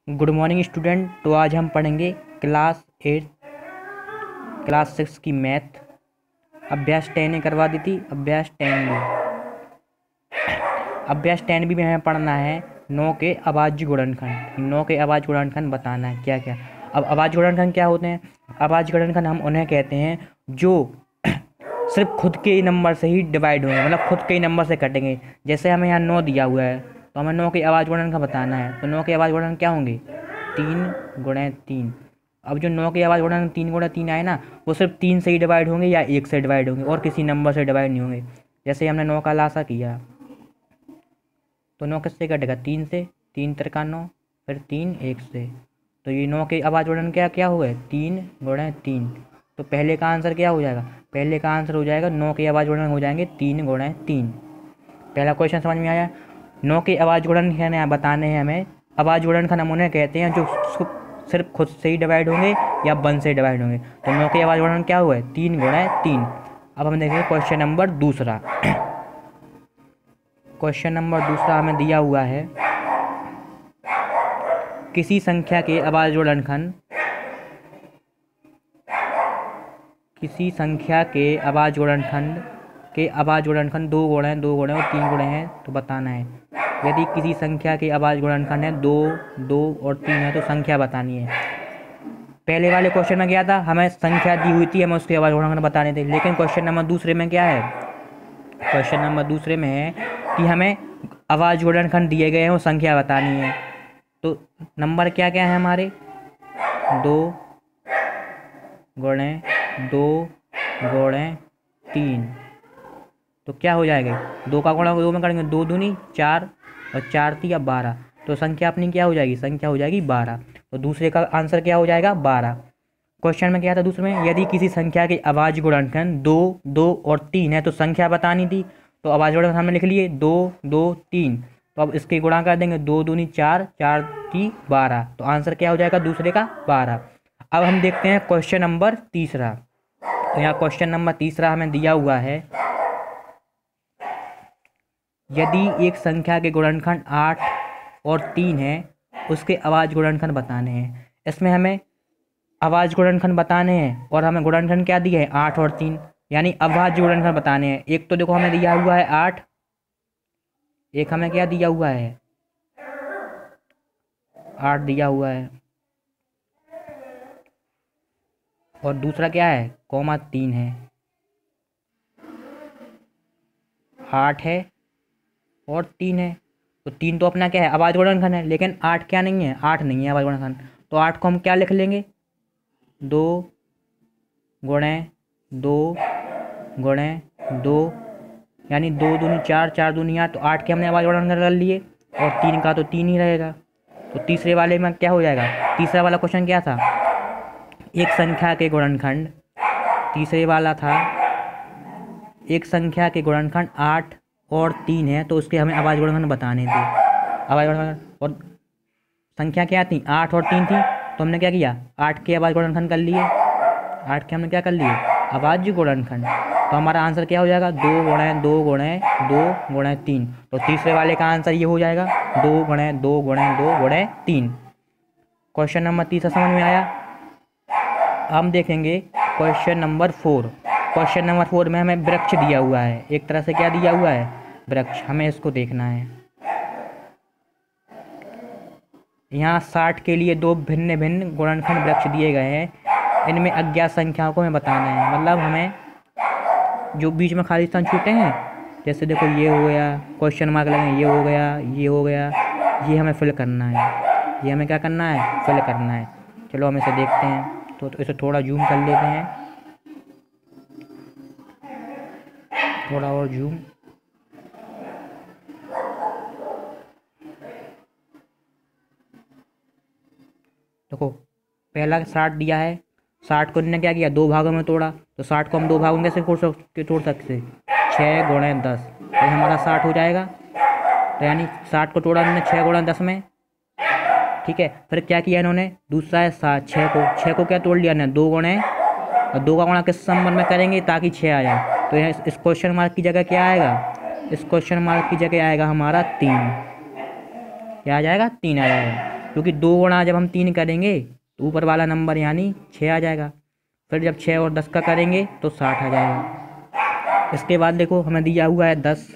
Good morning student. तो आज हम पढ़ेंगे क्लास 8 क्लास 6 की मैथ। अभ्यास 10 ने करवा दी थी, अभ्यास 10 भी। अभ्यास 10 भी में हमें पढ़ना है 9 के अभाज्य गुणनखंड। 9 के अभाज्य गुणनखंड बताना है क्या क्या। अब अभाज्य गुणनखंड क्या होते हैं? अभाज्य गुणनखंड हम उन्हें कहते हैं जो सिर्फ खुद के ही नंबर से ही डिवाइड होंगे, मतलब खुद के ही नंबर से कटेंगे। जैसे हमें यहाँ 9 दिया हुआ है तो हमें 9 के अभाज्य गुणनखंड बताना है। तो 9 के अभाज्य गुणनखंड क्या होंगे? 3 गुणे 3। अब जो 9 के अभाज्य गुणनखंड 3 गुणे 3 आए ना, वो सिर्फ 3 से ही डिवाइड होंगे या 1 से डिवाइड होंगे और किसी नंबर से डिवाइड नहीं होंगे। जैसे हमने 9 का लासा किया तो 9 किससे कटेगा? 3 से। 3 तिरका 9, फिर 3 1 से। तो ये 9 के अभाज्य गुणनखंड क्या क्या हुए? 3 गुणे 3। तो पहले का आंसर क्या हो जाएगा? पहले का आंसर हो जाएगा 9 के अभाज्य गुणनखंड हो जाएंगे 3 गुणे 3। पहला क्वेश्चन समझ में आया? 9 के अभाज्य गुणनखंड बताने हैं हमें। अभाज्य गुणनखंड हम उन्हें कहते हैं जो सिर्फ खुद से ही डिवाइड होंगे या 1 से डिवाइड होंगे। तो 9 के अभाज्य गुणनखंड क्या हुए? 3 गुणे 3। अब हम देखेंगे क्वेश्चन नंबर दूसरा। क्वेश्चन नंबर दूसरा हमें दिया हुआ है किसी संख्या के अभाज्य गुणनखंड, किसी संख्या के अभाज्य गुणनखंड 2 गुणे 2 गुणे और 3 गुणे हैं तो बताना है। यदि किसी संख्या के अभाज्य गुणनखंड है 2 2 और 3 है तो संख्या बतानी है। पहले वाले क्वेश्चन में क्या था? हमें संख्या दी हुई थी, हमें उसके अभाज्य गुणनखंड बताने थे। लेकिन क्वेश्चन नंबर दूसरे में क्या है? क्वेश्चन नंबर दूसरे में है कि हमें अभाज्य गुणनखंड दिए गए हैं, वो संख्या बतानी है। तो नंबर क्या क्या है हमारे? 2 गुणे 2 गुणे 3। तो क्या हो जाएगा? 2 का गुणा 2 में करेंगे 2 दूनी 4 और 4 3 12। तो संख्या अपनी क्या हो जाएगी? संख्या हो जाएगी 12। तो दूसरे का आंसर क्या हो जाएगा? 12। क्वेश्चन में क्या था दूसरे में? यदि किसी संख्या के अभाज्य गुणनखंड 2 2 और 3 है तो संख्या बतानी थी। तो अभाज्य गुणनखंड हमने लिख लिए 2 2 3। तो अब इसके गुणा कर देंगे 2 दूनी 4 4 3 12। तो आंसर क्या हो जाएगा दूसरे का? 12। अब हम देखते हैं क्वेश्चन नंबर तीसरा। तो यहाँ क्वेश्चन नंबर तीसरा हमें दिया हुआ है यदि एक संख्या के गुणनखंड 8 और 3 है, उसके अभाज्य गुणनखंड बताने हैं। इसमें हमें अभाज्य गुणनखंड बताने हैं और हमें गुणनखंड क्या दिए हैं? 8 और 3, यानी अभाज्य गुणनखंड बताने हैं। एक तो देखो हमें दिया हुआ है 8, एक हमें क्या दिया हुआ है? 8 दिया हुआ है और दूसरा क्या है? कॉमा 3 है। 8 है और 3 है। तो 3 तो अपना क्या है? अभाज्य गुणनखंड है। लेकिन 8 क्या नहीं है? 8 नहीं है अभाज्य गुणनखंड। तो 8 को हम क्या लिख लेंगे? 2 गुणे 2 गुणे 2, यानी 2 दूनी 4 4 दूनी 8। तो 8 के हमने अभाज्य गुणनखंड कर लिए और 3 का तो 3 ही रहेगा। तो तीसरे वाले में क्या हो जाएगा? तीसरा वाला क्वेश्चन क्या था? एक संख्या के गुणनखंड, तीसरे वाला था एक संख्या के गुणनखंड 8 और 3 है तो उसके हमें अभाज्य गुणनखंड बताने थे। अभाज्य गुणनखंड और संख्या क्या थी? 8 और 3 थी। तो हमने क्या किया? 8 के अभाज्य गुणनखंड कर लिए। 8 के हमने क्या कर लिए? अभाज्य गुणनखंड। तो हमारा आंसर क्या हो जाएगा? 2 गुणे 2 गुणे 2 गुणे 3। तो तीसरे वाले का आंसर ये हो जाएगा 2 गुणे 2 गुणे 2 गुणे 3। क्वेश्चन नंबर तीसरा समझ में आया? हम देखेंगे क्वेश्चन नंबर 4। क्वेश्चन नंबर 4 में हमें वृक्ष दिया हुआ है। एक तरह से क्या दिया हुआ है? वृक्ष। हमें इसको देखना है। यहाँ 60 के लिए 2 भिन्न भिन्न गुणनखंड वृक्ष दिए गए हैं। इनमें अज्ञात संख्याओं को हमें बताना है। मतलब हमें जो बीच में खाली स्थान छूटे हैं, जैसे देखो ये हो गया, क्वेश्चन मार्क लगे, ये हो गया, ये हो गया, ये हमें फिल करना है। ये हमें क्या करना है? फिल करना है। चलो हम इसे देखते हैं। तो इसे थोड़ा जूम कर लेते हैं, थोड़ा और जूम। देखो पहला 60 दिया है। 60 को इन्होंने क्या किया? 2 भागों में तोड़ा। तो 60 को हम 2 भागों में कैसे तोड़ सकते? 6 गुणे 10। तो हमारा 60 हो जाएगा। तो यानी 60 को तोड़ा इन्होंने 6 गुणे 10 में। ठीक है, फिर क्या किया इन्होंने? दूसरा है 7, 6 को क्या तोड़ लिया इन्होंने? 2 गुणे, और 2 का गुणा किस संबंध में करेंगे ताकि 6 आ जाए? तो यहाँ इस क्वेश्चन मार्क की जगह क्या आएगा? इस क्वेश्चन मार्क की जगह आएगा हमारा 3। क्या आ जाएगा? 3 आ जाएगा। क्योंकि 2 गुणा जब हम 3 करेंगे तो ऊपर वाला नंबर यानी 6 आ जाएगा। फिर जब 6 और 10 का करेंगे तो 60 आ जाएगा। इसके बाद देखो हमें दिया हुआ है 10,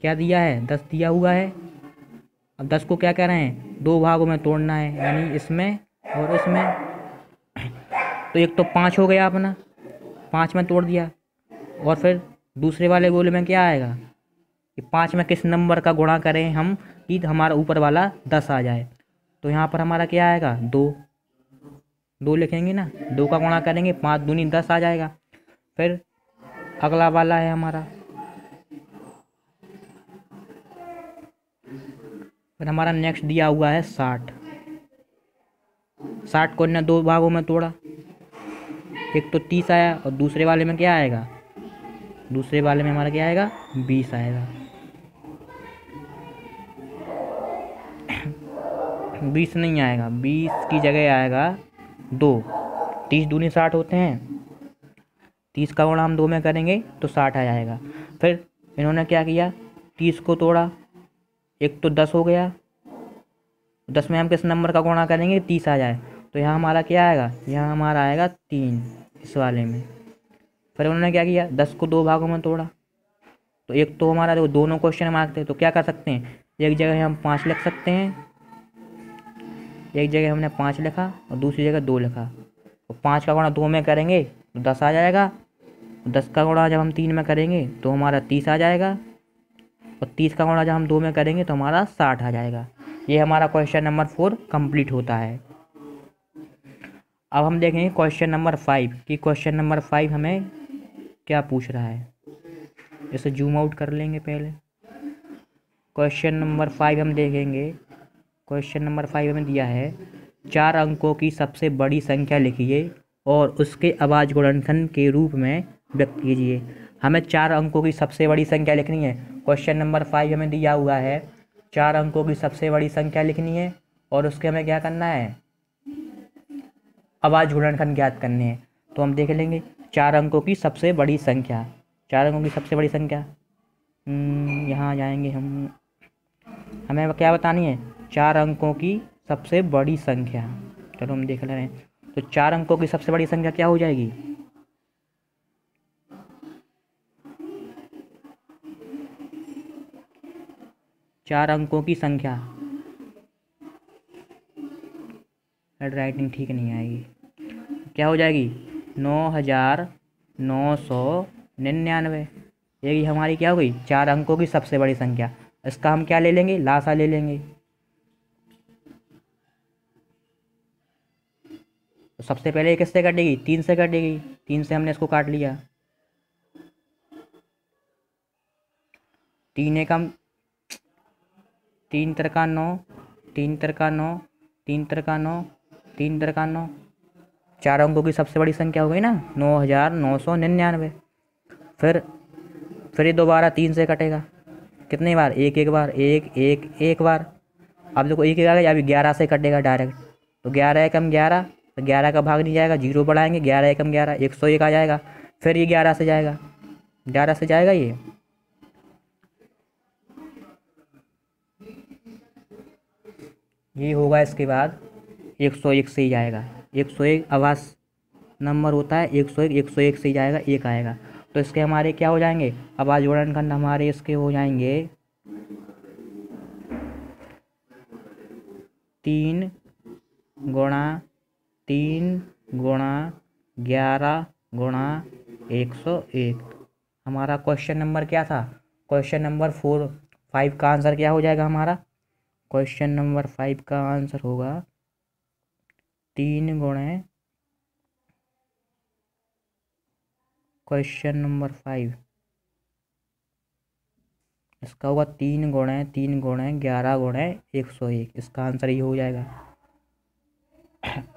क्या दिया है 10 दिया हुआ है। अब 10 को क्या कर रहे हैं, 2 भागों में तोड़ना है, यानी इसमें और इसमें। तो एक तो 5 हो गया अपना, 5 में तोड़ दिया। और फिर दूसरे वाले गोले में क्या आएगा कि 5 में किस नंबर का गुणा करें हम कि हमारा ऊपर वाला 10 आ जाए। तो यहाँ पर हमारा क्या आएगा 2, 2 लिखेंगे ना, 2 का गुणा करेंगे 5 दूनी 10 आ जाएगा। फिर अगला वाला है हमारा, फिर हमारा नेक्स्ट दिया हुआ है 60। 60 को इन्हें 2 भागों में तोड़ा, एक तो 30 आया और दूसरे वाले में क्या आएगा, दूसरे वाले में हमारा क्या आएगा 20 आएगा। 20 नहीं आएगा, 20 की जगह आएगा 2। 30 दूनी 60 होते हैं, 30 का गुणा हम 2 में करेंगे तो 60 आ जाएगा। फिर इन्होंने क्या किया, 30 को तोड़ा, एक तो 10 हो गया, 10 में हम किस नंबर का गुणा करेंगे 30 आ जाए। तो यहाँ हमारा क्या आएगा, यहाँ हमारा आएगा 3 इस वाले में। फिर उन्होंने क्या किया, 10 को 2 भागों में तोड़ा, तो एक तो हमारा जो दोनों क्वेश्चन मार्क थे, तो क्या कर सकते हैं, एक जगह हम 5 लिख सकते हैं, एक जगह हमने 5 लिखा और दूसरी जगह 2 लिखा। तो 5 का गुणा 2 में करेंगे तो 10 आ जाएगा, 10 का गुणा जब हम 3 में करेंगे तो हमारा 30 आ जाएगा, और 30 का गुणा जब हम 2 में करेंगे तो हमारा 60 आ जाएगा। ये हमारा क्वेश्चन नंबर 4 कंप्लीट होता है। अब हम देखेंगे क्वेश्चन नंबर 5 कि क्वेश्चन नंबर 5 हमें क्या पूछ रहा है। इसे जूम आउट कर लेंगे पहले। क्वेश्चन नंबर 5 हम देखेंगे। क्वेश्चन नंबर 5 हमें दिया है 4 अंकों की सबसे बड़ी संख्या लिखिए और उसके अभाज्य गुणनखंड के रूप में व्यक्त कीजिए। हमें 4 अंकों की सबसे बड़ी संख्या लिखनी है। क्वेश्चन नंबर 5 हमें दिया हुआ है 4 अंकों की सबसे बड़ी संख्या लिखनी है और उसके हमें क्या करना है, अभाज्य गुणनखंड ज्ञात करने हैं। तो हम देख लेंगे 4 अंकों की सबसे बड़ी संख्या, 4 अंकों की सबसे बड़ी संख्या, यहाँ जाएंगे हम, हमें क्या बतानी है 4 अंकों की सबसे बड़ी संख्या। चलो हम देख ले रहे हैं। तो 4 अंकों की सबसे बड़ी संख्या क्या हो जाएगी, चार अंकों की संख्या, हेड राइटिंग ठीक नहीं आएगी, क्या हो जाएगी 9999। ये हमारी क्या हो गई 4 अंकों की सबसे बड़ी संख्या। इसका हम क्या ले लेंगे, लासा ले लेंगे। तो सबसे पहले ये किससे कटेगी, 3 से कटेगी, 3 से हमने इसको काट लिया। 3 एकम 3 तिरका 9, 3 तिरका 9, 3 तिरका 9, 3 तिरका 9, 4 अंकों की सबसे बड़ी संख्या हो गई ना 9999। फिर ये दोबारा 3 से कटेगा, कितनी बार, एक एक बार, एक बार। अब देखो एक आ गया, अभी 11 से कटेगा डायरेक्ट। तो 11 एकम 11, तो 11 का भाग नहीं जाएगा, 0 बढ़ाएंगे, 11 एकम 11, 101 आ जाएगा। फिर ये 11 से जाएगा, 11 से जाएगा, ये होगा। इसके बाद 101 से ही जाएगा, 101 आवास नंबर होता है, 101, 101 से ही जाएगा, 1 आएगा। तो इसके हमारे क्या हो जाएंगे, अभाज्य गुणनखंड हमारे इसके हो जाएंगे 3 गुणा 3 गुणा 11 गुणा 101। हमारा क्वेश्चन नंबर क्या था, क्वेश्चन नंबर 5 का आंसर क्या हो जाएगा हमारा, क्वेश्चन नंबर 5 का आंसर होगा 3 गुणे, क्वेश्चन नंबर 5 इसका होगा 3 गुणे 11 गुणे 101। इसका आंसर ये हो जाएगा।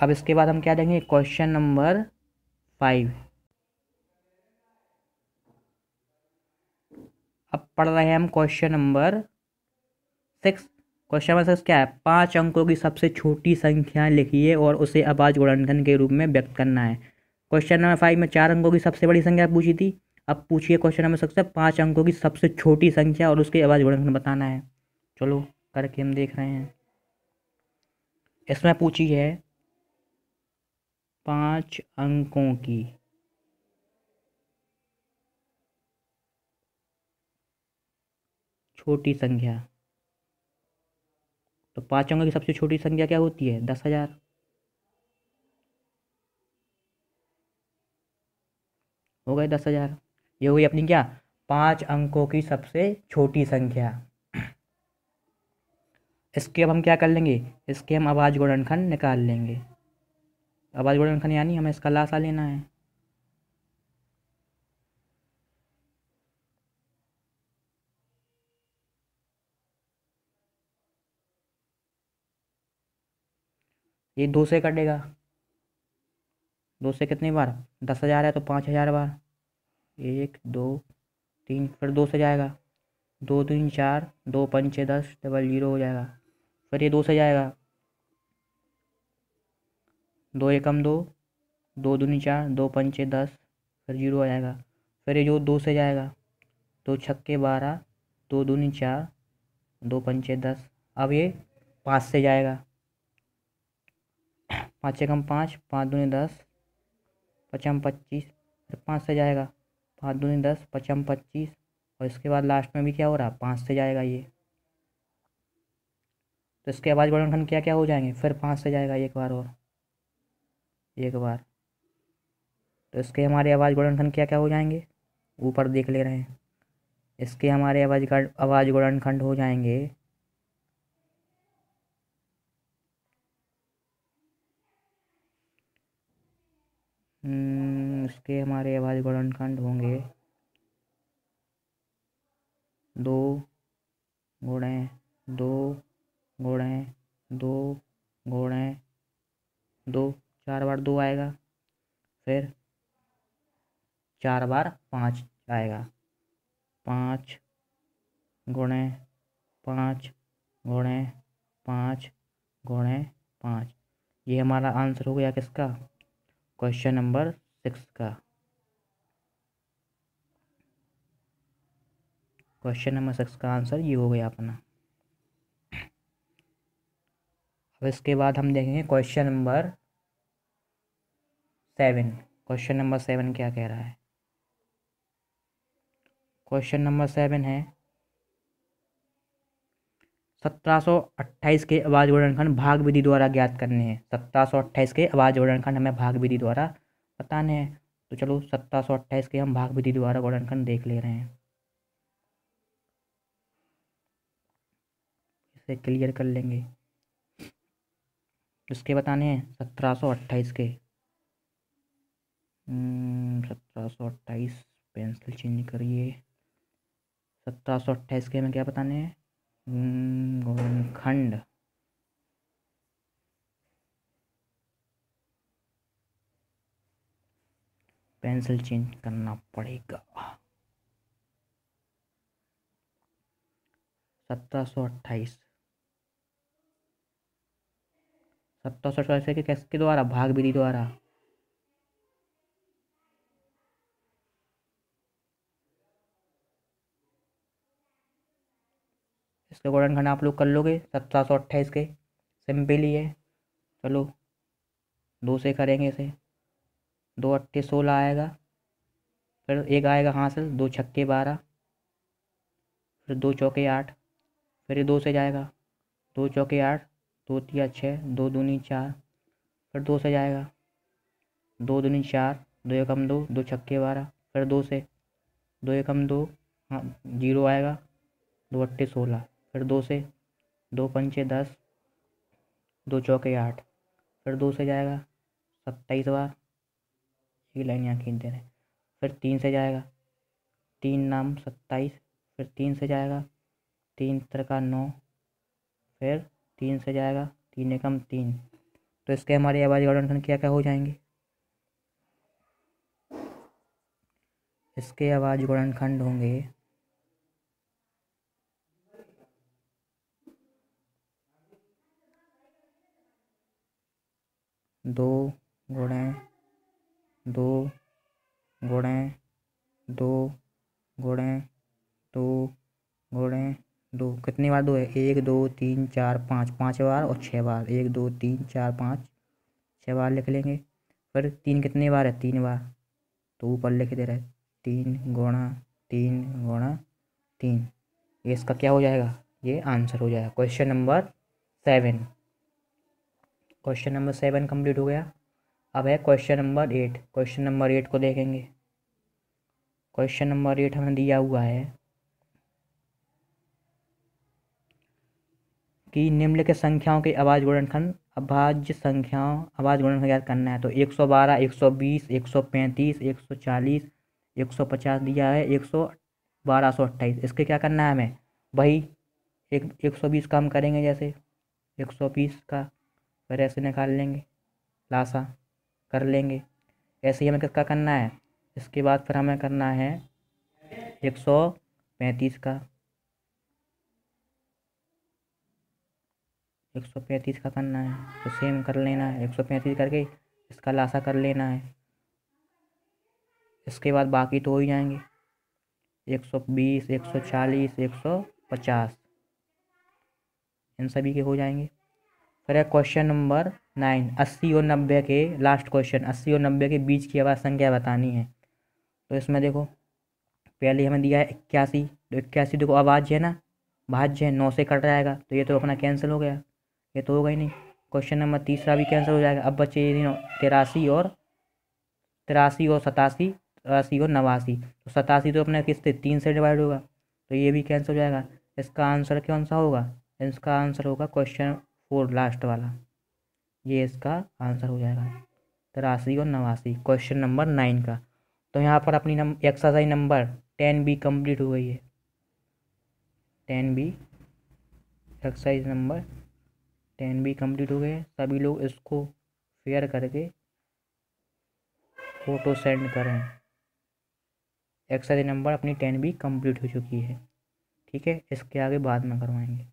अब इसके बाद हम क्या देंगे, क्वेश्चन नंबर 5। अब पढ़ रहे हैं हम क्वेश्चन नंबर 6। क्वेश्चन नंबर 6 क्या है, 5 अंकों की सबसे छोटी संख्या लिखिए और उसे अभाज्य गुणनखंड के रूप में व्यक्त करना है। क्वेश्चन नंबर 5 में 4 अंकों की सबसे बड़ी संख्या पूछी थी। अब पूछिए क्वेश्चन नंबर 6 से 5 अंकों की सबसे छोटी संख्या और उसके अभाज्य गुणनखंड बताना है। चलो करके हम देख रहे हैं। इसमें पूछी है 5 अंकों की छोटी संख्या। तो 5 अंकों की सबसे छोटी संख्या क्या होती है? 10,000। हो गए 10,000। ये हुई अपनी क्या? 5 अंकों की सबसे छोटी संख्या। इसके अब हम क्या कर लेंगे? इसके हम अभाज्य गुणनखंड निकाल लेंगे। अभाज्य गुणनखंड यानी हमें इसका लासा लेना है। ये 2 से कटेगा। 2 से कितनी बार? 10,000 है तो 5,000 बार। 1 2 3, फिर 2 से जाएगा। 2 3 4, 2 पंचे 10, डबल जीरो हो जाएगा। फिर ये 2 से जाएगा। 2 एकम 2, 2 दूनी 4, 2 पंचे 10, फिर जीरो आ जाएगा। फिर ये जो 2 से जाएगा। 2 छक्के 12, 2 दूनी 4, 2 पंचे 10। अब ये 5 से जाएगा। 5 एकम 5, 5 दूनी 10, पचम 25। फिर 5 से जाएगा। 5 दूनी 10, पचम 25। और इसके बाद लास्ट में भी क्या हो रहा? 5 से जाएगा ये। तो इसके अभाज्य गुणनखंड क्या क्या हो जाएंगे? फिर 5 से जाएगा एक बार और, एक बार। तो इसके हमारे अभाज्य गुणनखंड क्या क्या हो जाएंगे? ऊपर देख ले रहे हैं। इसके हमारे अभाज्य गुणनखंड हो जाएंगे इसके हमारे अभाज्य गुणनखंड होंगे 2 गुणे 2 गुणे 2 गुणे 2। 4 बार 2 आएगा। फिर 4 बार 5 आएगा। 5 गुणे 5 गुणे 5 गुणे 5। ये हमारा आंसर हो गया किसका? क्वेश्चन नंबर 6 का। क्वेश्चन नंबर 6 का आंसर ये हो गया अपना। अब इसके बाद हम देखेंगे क्वेश्चन नंबर 7। क्वेश्चन नंबर 7 क्या कह रहा है? क्वेश्चन नंबर 7 है 1728 के अभाज्य गुणनखंड भाग विधि द्वारा ज्ञात करने हैं। 1728 के अभाज्य गुणनखंड हमें भाग विधि द्वारा बताने हैं। तो चलो 1728 के हम भाग विधि द्वारा गुणनखंड देख ले रहे हैं। इसे क्लियर कर लेंगे। इसके बताने हैं 1728 के। 1728, पेंसिल चेंज करिए। 1728 के हमें क्या बताने हैं? गुणनखंड। पेंसिल चेंज करना पड़ेगा। 1728 1728 के किसके द्वारा? भाग विधि द्वारा। इसके गुणनखंड आप लोग कर लोगे 1728 के। सिंपल ही है। चलो 2 से करेंगे इसे। 2 अट्ठे 16 आएगा। फिर एक आएगा हासिल, 2 छक्के 12, फिर 2 चौके 8। फिर ये 2 से जाएगा। 2 चौके 8, 2 तिया 6, 2 दूनी 4। फिर 2 से जाएगा। 2 दूनी 4, 2 एकम 2, 2 छक्के 12। फिर 2 से, 2 एकम 2, हाँ जीरो आएगा। 2 अट्ठे 16। फिर 2 से, 2 पंचे 10, 2 चौके 8। फिर 2 से जाएगा 27 बार। ये लाइन यहाँ खींच दे रहे हैं। फिर 3 से जाएगा। 3 नाम 27। फिर 3 से जाएगा। 3 त्रिका 9। फिर 3 से जाएगा। 3 एकम 3। तो इसके हमारे अभाज्य गुणनखंड क्या क्या हो जाएंगे? इसके अभाज्य गुणनखंड होंगे 2 गुणे 2 गुणे 2 गुणे 2 गुणे दो कितनी बार दो है, 1 2 3 4 5, 5 बार और 6 बार, 1 2 3 4 5 6 बार लिख लेंगे। फिर 3 कितनी बार है, 3 बार, तो ऊपर लिख दे रहा है 3 × 3 × 3। ये इसका क्या हो जाएगा, ये आंसर हो जाएगा question number 7। Question number 7 complete हो गया। अब है क्वेश्चन नंबर 8। क्वेश्चन नंबर 8 को देखेंगे। क्वेश्चन नंबर 8 हमें दिया हुआ है कि निम्नलिखित संख्याओं के अभाज्य गुणनखंड अभाज्य गुणनखंड ज्ञात करना है। तो 112, 120, 135, 140, 150 दिया है, 1228। इसके क्या करना है हमें, वही 120 का हम करेंगे, जैसे 120 का फिर ऐसे निकाल लेंगे, लासा कर लेंगे। ऐसे ही हमें किसका करना है, इसके बाद फिर हमें करना है 135 का, 135 का करना है, तो सेम कर लेना है, 135 करके इसका लासा कर लेना है। इसके बाद बाकी तो हो ही जाएंगे, 120, 140, 150, इन सभी के हो जाएंगे। फिर है क्वेश्चन नंबर 9, 80 और 90 के लास्ट क्वेश्चन, 80 और 90 के बीच की अभाज्य संख्या बतानी है। तो इसमें देखो पहले हमें दिया है 81, तो 81 देखो अभाज्य है ना, भाज्य है, 9 से कट जाएगा, तो ये तो अपना कैंसिल हो गया, ये तो होगा ही नहीं। क्वेश्चन नंबर तीसरा भी कैंसिल हो जाएगा। अब बचे ये 83 और 87, 83 और 89। तो 87 तो अपने किससे 3 से डिवाइड होगा, तो ये भी कैंसिल हो जाएगा। इसका आंसर कौन सा होगा, इसका आंसर होगा क्वेश्चन 4 लास्ट वाला, ये इसका आंसर हो जाएगा 83 और 89, क्वेश्चन नंबर 9 का। तो यहाँ पर अपनी एक्सरसाइज नंबर 10 भी कंप्लीट हो गई है। 10 भी एक्सरसाइज नंबर 10 भी कंप्लीट हो गए। सभी लोग इसको शेयर करके फ़ोटो सेंड करें। एक्सरसाइज नंबर अपनी 10 भी कंप्लीट हो चुकी है। ठीक है, इसके आगे बाद में करवाएंगे।